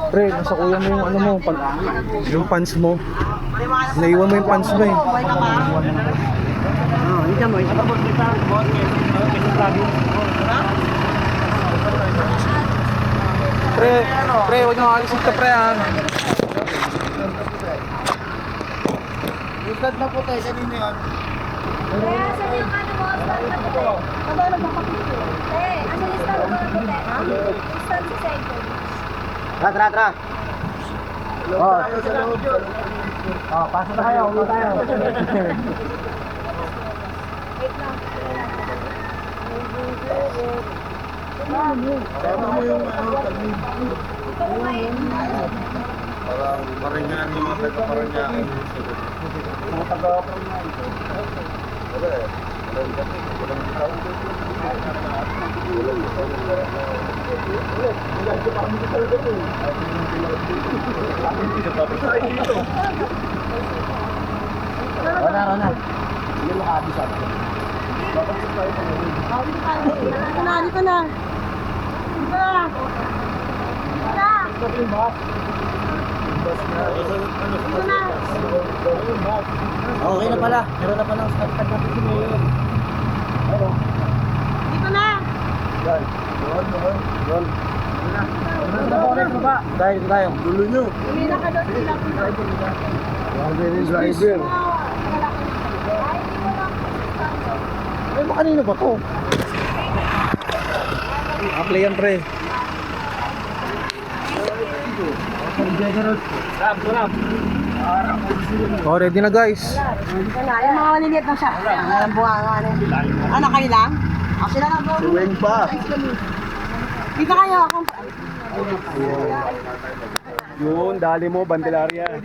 Pre, nasa kuya mo yung ano mo, yung pants mo. Naiwan mo yung pants mo eh. Pre, huwag nyo alisin ka pre ha. Istad na po tayo, kanina yun. Kaya asan yung ano mo? Stand na puti. Ano magpapakita? Eh, asan yung stand mo na puti? Yung stand sa cycle. Tra. Oh, pasok na kayo, ulo tayo. Wait lang. Sama mo yung ano, talmig. Ito kumain. Parang maringan yung mga taga-paranyan. Mga taga-paranyan. Rona. Hindi mo kabisa. Dito na. Okay na pala. Meron na palang start natin si Mayor. Ano? Dito na. Yan. Yun. Dahil tayo. Dulo nyo. Hindi na ka doon sila. Driver. Ay, kanino ba to? Apply yan pre. Oh, ready na guys. Dito na. Yung mga maliliit na siya. Ang bunga nga. Ano kayo lang? Ako sila lang po. Si Weng pa. Dito kayo. Yun, dali mo, Bandelaria.